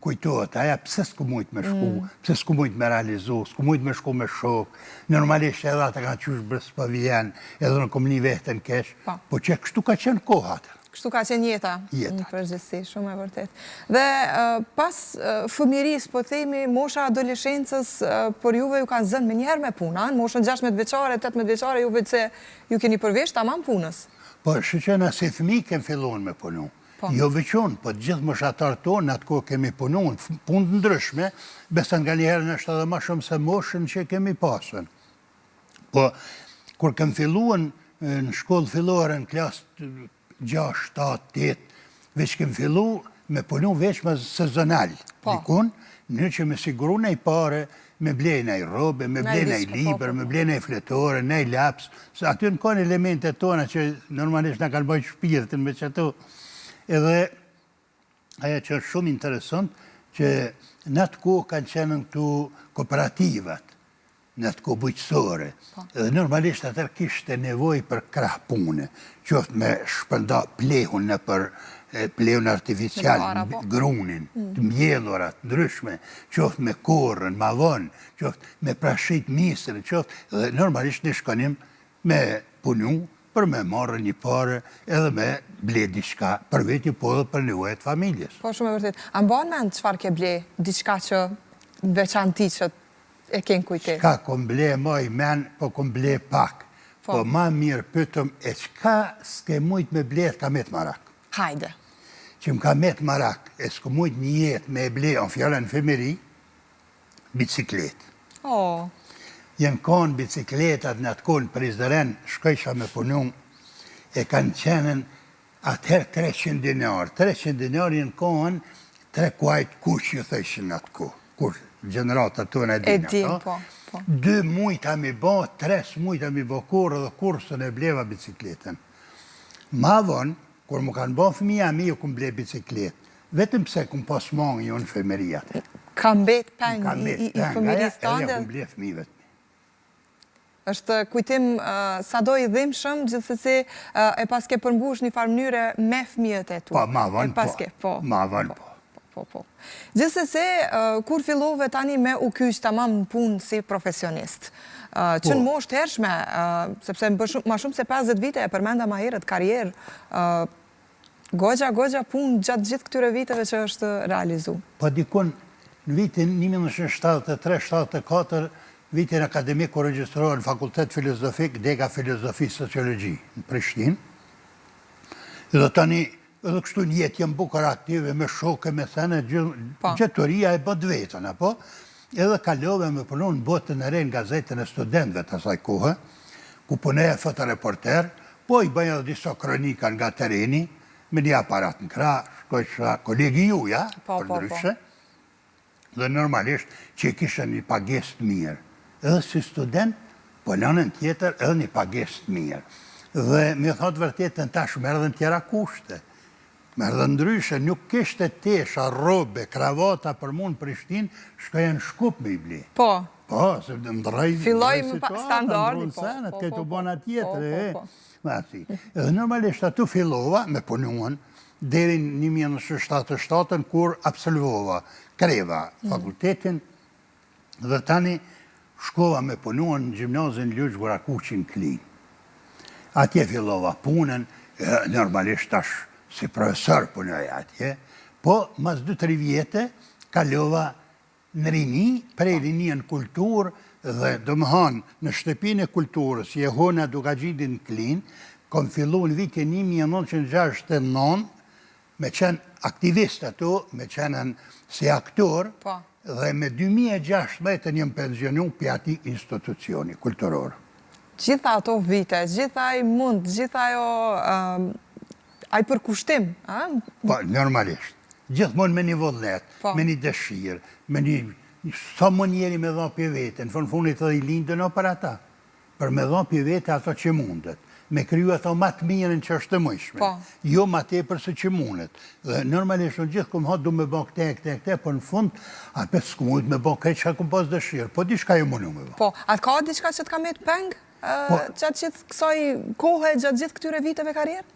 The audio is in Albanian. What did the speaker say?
kujtohet, aja pse s'ku mujt me shku, pse s'ku mujt me realizu, s'ku mujt me shku me shok, normalisht edhe ata kanë qysh brës për vjen, edhe në kom një vetën kesh, po që kështu ka qenë kohat. Kështu ka qenë jeta, në përgjithësi, shumë e vërtet. Dhe pas fëmiris, po themi, mosha adoleshencës, për juve ju kanë zënë me njerë me puna, në moshën 16 veçare, 18 veçare, juve që ju keni përvesh tamam punës. Po, shëqena si fëmi kem fillon me punu. Jo veçon, po gjithë moshatarë tonë, në atë kohë kemi punu, punë të ndryshme, besa nga njëherë në është edhe ma shumë se moshën që kemi pasën. Po, kur kem filluan në shkollë fillore, në klasë 6, 7, 8, veç kem fillu me punu veç me sezonal. Dikun, në që me siguru nej pare, me blej nej robe, me blej nej liber, me blej nej fletore, nej laps, se aty në kanë elementet tona që normalisht në kanë bëjt shpirtin me që ato. Edhe aja që është shumë interesant, që në atë kohë kanë qenë në këtu kooperativat, në atë kohë bujqësore. Edhe normalisht atër kishte nevoj për krah pune, qoftë me shpënda plehun në për plehun artificial, grunin, të mjellurat, ndryshme, qoftë me korën, mavon, qoftë me prashit misër, qoftë, edhe normalisht në shkonim me punu, për me marrë një pare edhe me ble diçka për veti po dhe për nevojat familjes. Po, shumë e vërtet. A mban me në qëfar ke ble? Diçka që veçanti që e kenë kujtes? Shka kom ble moj men, po kom ble pak. Po ma mirë pëtëm e qka s'ke mujt me ble t'ka met marak. Hajde. Që m'ka met marak, e s'ku mujt një jetë me ble në fjallën femiri, biciklet. Jenë konë bicikletat në atë konë prizëren, shkojsha me punu, e kanë qenën atëherë 300 dinar. 300 dinar jenë konë 3 kuajt kush ju thëshin në atë kohë. Kur gjeneratat të në edina. 2 mujta mi bo, 3 mujta mi bo kurë dhe kursën e bleva bicikletën. Ma vonë, kur mu kanë bo fëmija mi ju këm ble bicikletë, vetëm pse këm pas mangë ju në fëmerijat. Ka mbet peng i fëmiris të ndër? Këm ble fëmijëve. Është kujtim sa do i dhimshëm, gjithsesi e paske përmbush një farë mënyre me fëmijët e tu. Po, ma vonë po. Ma vonë po. Gjithsesi, kur fillove tani me u kyç tamam në punë si profesionist, që në moshë të hershme, sepse ma shumë se 50 vite e përmenda ma herët karierë, gogja punë gjatë gjithë këtyre viteve që është realizu. Po dikun, në vitin 1973-74, vitin akademik kur regjistrohen në Fakultet Filozofik, dega Filozofi Sociologi në Prishtinë. Edhe tani, edhe kështu një jetë jem bukër aktive me shoke, me thene, gjetoria e bët vetën, apo? Edhe kalove me punu në botën e rejnë gazetën e studentëve të asaj kohë, ku puneja fotoreporter, po i bëjë edhe disa kronika nga tereni, me një aparat në krah, shkojshë kolegi juja, për ndryshe, dhe normalisht që i kisha një pagesë të mirë. Edhe si student, po në anën tjetër edhe një pagesë të mirë. Dhe me thotë vërtetën tash më erdhen tjera kushte. Më erdhen ndryshe, nuk kishte tesha, robe, kravata për mund Prishtinë, shkoja në Shkup me i bli. Po, se ndrej filloj më standardi, po. Këtë u bona tjetër, Edhe normalisht atu fillova me punuan, deri 1977, kur absolvova kreva fakultetin, dhe tani shkova me punuan në gjimnazin Ljuç Gurakuqin Klin. Atje fillova punën, normalisht tash si profesor punoj atje, po mas 2-3 vjetë kalova në rini, prej rini në kulturë, dhe do më hanë në shtëpinë e kulturës, Jehona Dugagjidin Klin, kom fillu në vitin 1969, me qenë aktivist ato, me qenën si aktor, dhe me 2016 jem pensionu për ati institucioni kulturorë. Gjitha ato vite, gjitha i mund, gjitha ajo aj përkushtim, Po, normalisht. Gjithmonë me një vullnet, me një dëshirë, me një sa më njeri me dha për vete, në funit edhe i lindën o për ata, për me dha për vete ato që mundet, me kryu ato ma të mirën që është të mëjshme, jo ma tepër se që mundet. Dhe normalisht në gjithë këmë hatë du me bo këte, për në fund, apet s'ku mujt me bo këtë që këmë pas dëshirë, po diçka ju mundu me bo. Po, atë ka diçka që të ka me të peng, gjatë gjithë kësaj kohë, gjatë gjithë këtyre viteve karierë?